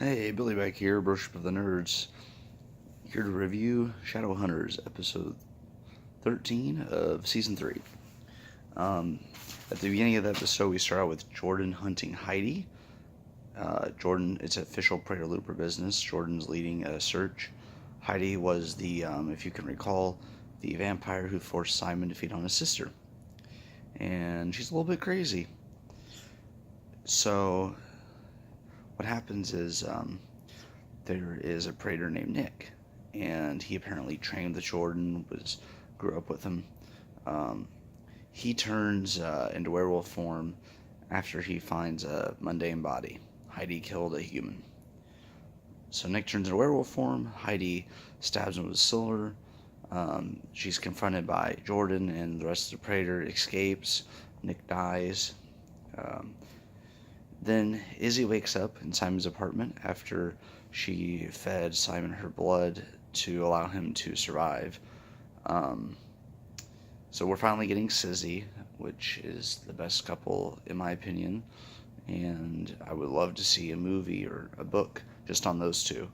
Hey, Billy back here, Worship of the Nerds, here to review Shadowhunters, episode 13 of season 3. Um, at the beginning of the episode, we start out with Jordan hunting Heidi. Jordan, it's official Praetor Looper business. Jordan's leading a search. Heidi was if you can recall, the vampire who forced Simon to feed on his sister. And she's a little bit crazy. So, what happens is there is a praetor named Nick, and he apparently trained with Jordan, grew up with him. Um, he turns into werewolf form after he finds a mundane body. Heidi killed a human. So Nick turns into werewolf form. Heidi stabs him with a silver. She's confronted by Jordan, and the rest of the praetor escapes. Nick dies. Um, Then Izzy wakes up in Simon's apartment after she fed Simon her blood to allow him to survive. Um, so we're finally getting Sizzy, which is the best couple in my opinion, and I would love to see a movie or a book just on those two.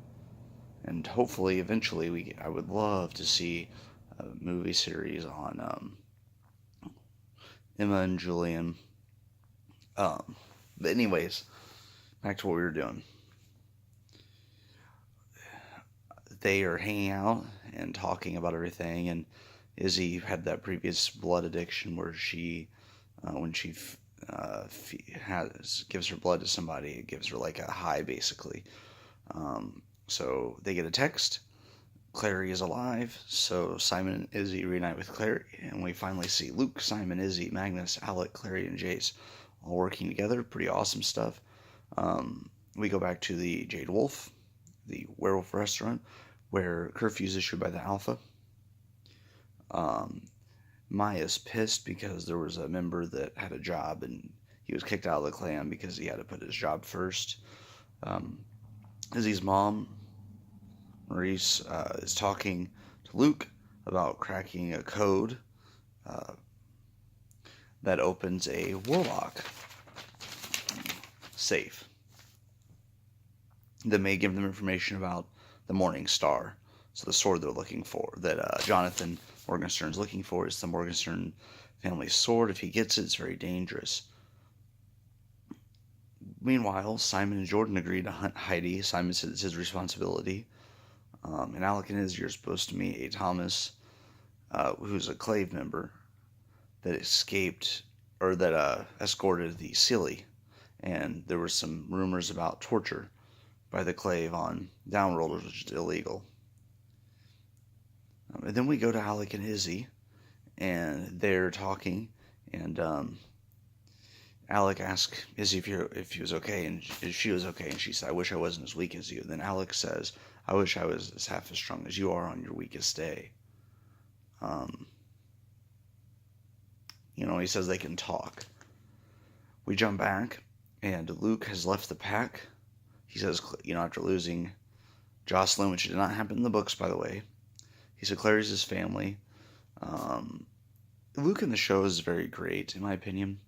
And hopefully, eventually, I would love to see a movie series on Emma and Julian. Um, but anyways, back to what we were doing. They are hanging out and talking about everything, and Izzy had that previous blood addiction where when she gives her blood to somebody, it gives her like a high, basically. So they get a text. Clary is alive, so Simon and Izzy reunite with Clary, and we finally see Luke, Simon, Izzy, Magnus, Alec, Clary, and Jace all working together. Pretty awesome stuff. We go back to the Jade Wolf, the werewolf restaurant, where curfew is issued by the Alpha. Um, Maya's pissed because there was a member that had a job and he was kicked out of the clan because he had to put his job first. Izzy's mom, Maurice, is talking to Luke about cracking a code uh, that opens a warlock safe that may give them information about the Morning Star. So the sword they're looking for, that Jonathan Morgenstern's looking for, is the Morgenstern family sword. If he gets it, it's very dangerous. Meanwhile, Simon and Jordan agree to hunt Heidi. Simon says it's his responsibility. And Alec and Izzy are supposed to meet a Thomas, who's a Clave member that escaped, or that escorted the Silly. And there were some rumors about torture by the Clave on Downworlders, which is illegal. And then we go to Alec and Izzy, and they're talking, and Alec asks Izzy if he was okay, and if she was okay, and she said, "I wish I wasn't as weak as you." Then Alec says, "I wish I was half as strong as you are on your weakest day." Um, he says they can talk. We jump back, and Luke has left the pack. He says, after losing Jocelyn, which did not happen in the books, by the way, he said Clary's his family. Luke in the show is very great, in my opinion.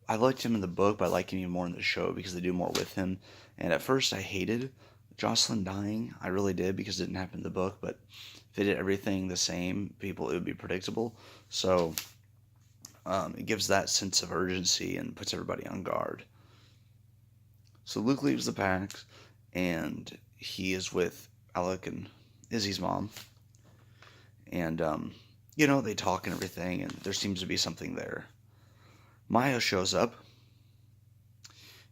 I liked him in the book, but I like him even more in the show because they do more with him. And at first, I hated Jocelyn dying. I really did because it didn't happen in the book. But if they did everything the same, it would be predictable. So it gives that sense of urgency and puts everybody on guard. So Luke leaves the pack, and he is with Alec and Izzy's mom. And, they talk and everything, and there seems to be something there. Maya shows up,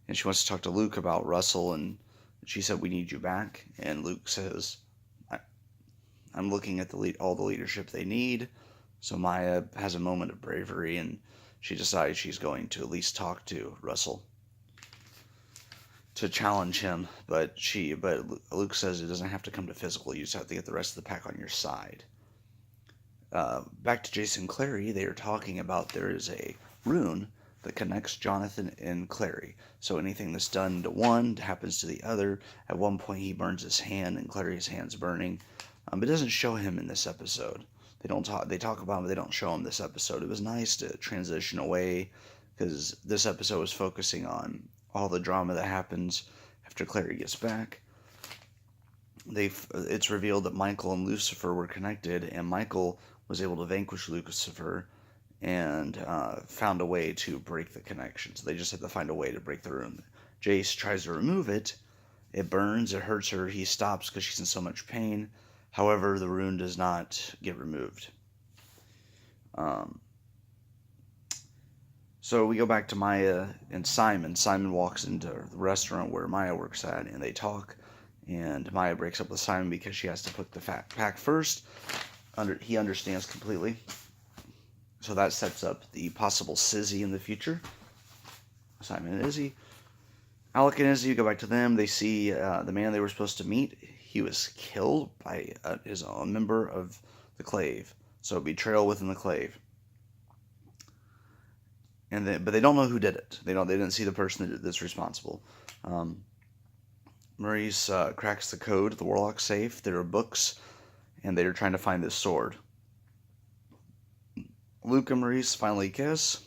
and she wants to talk to Luke about Russell, and she said, "We need you back." And Luke says, "I'm looking at all the leadership they need." So Maya has a moment of bravery, and she decides she's going to at least talk to Russell to challenge him. But Luke says it doesn't have to come to physical. You just have to get the rest of the pack on your side. Back to Jason and Clary, they are talking about there is a rune that connects Jonathan and Clary. So anything that's done to one happens to the other. At one point, he burns his hand, and Clary's hand's burning. But it doesn't show him in this episode. They talk about him, but they don't show him this episode. It was nice to transition away because this episode was focusing on all the drama that happens, After Clary gets back, it's revealed that Michael and Lucifer were connected, and Michael was able to vanquish Lucifer and found a way to break the connection. So they just had to find a way to break the rune. Jace tries to remove it. It burns, it hurts her. He stops because she's in so much pain. However, the rune does not get removed. So we go back to Maya and Simon. Simon walks into the restaurant where Maya works at, and they talk. And Maya breaks up with Simon because she has to put the pack first. He understands completely. So that sets up the possible Sizzy in the future. Simon and Izzy. Alec and Izzy go back to them. They see the man they were supposed to meet. He was killed by a member of the Clave. So betrayal within the Clave. But they don't know who did it. They didn't see the person that's responsible. Maurice cracks the code to the Warlock safe. There are books, and they're trying to find this sword. Luke and Maurice finally kiss.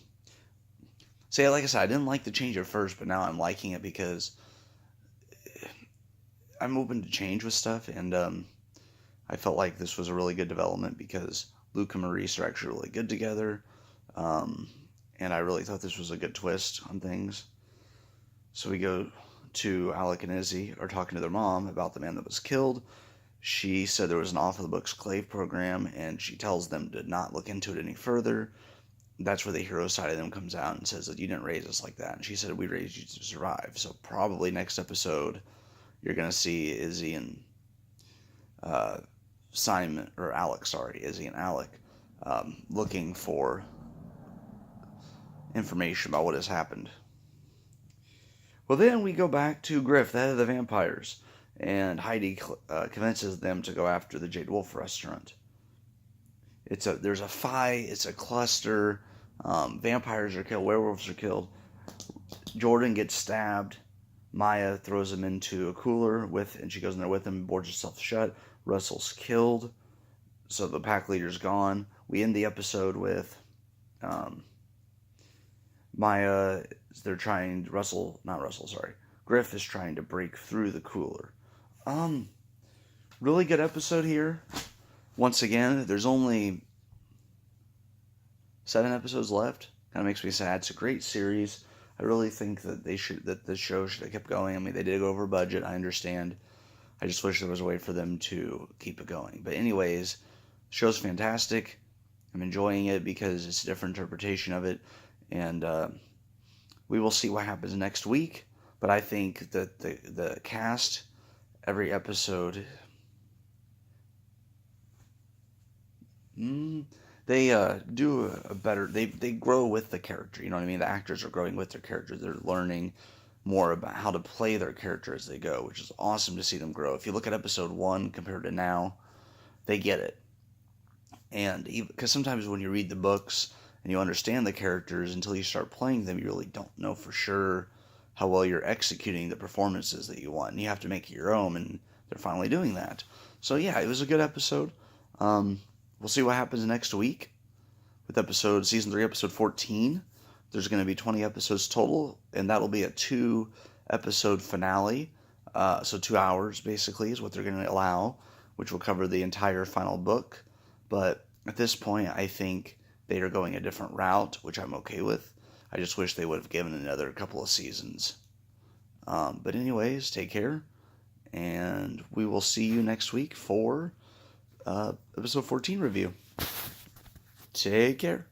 See, like I said, I didn't like the change at first, but now I'm liking it because I'm open to change with stuff, and I felt like this was a really good development because Luke and Maurice are actually really good together, and I really thought this was a good twist on things. So we go to Alec and Izzy are talking to their mom about the man that was killed. She said there was an off-the-books Clave program, and she tells them to not look into it any further. That's where the hero side of them comes out and says that you didn't raise us like that. And she said, we raised you to survive. So probably next episode, you're going to see Izzy and Izzy and Alec, looking for information about what has happened. Well, then we go back to Griff, the head of the vampires, and Heidi convinces them to go after the Jade Wolf restaurant. There's a fight, it's a cluster, vampires are killed, werewolves are killed. Jordan gets stabbed. Maya throws him into a cooler and she goes in there with him, boards herself shut. Russell's killed, so the pack leader's gone. We end the episode with Maya. Griff is trying to break through the cooler. Really good episode here. Once again, there's only 7 episodes left. Kind of makes me sad. It's a great series. I really think that the show should have kept going. I mean, they did go over budget. I understand. I just wish there was a way for them to keep it going. But anyways, the show's fantastic. I'm enjoying it because it's a different interpretation of it, and we will see what happens next week. But I think that the cast, every episode, they do a better. They grow with the character. You know what I mean? The actors are growing with their characters. They're learning more about how to play their character as they go, which is awesome to see them grow. If you look at episode 1 compared to now, they get it. And because sometimes when you read the books and you understand the characters, until you start playing them, you really don't know for sure how well you're executing the performances that you want. And you have to make it your own, and they're finally doing that. So yeah, it was a good episode. We'll see what happens next week with season 3, episode 14. There's going to be 20 episodes total, and that'll be a 2-episode finale. So 2 hours, basically, is what they're going to allow, which will cover the entire final book. But at this point, I think they are going a different route, which I'm okay with. I just wish they would have given another couple of seasons. But anyways, take care, and we will see you next week for episode 14 review. Take care.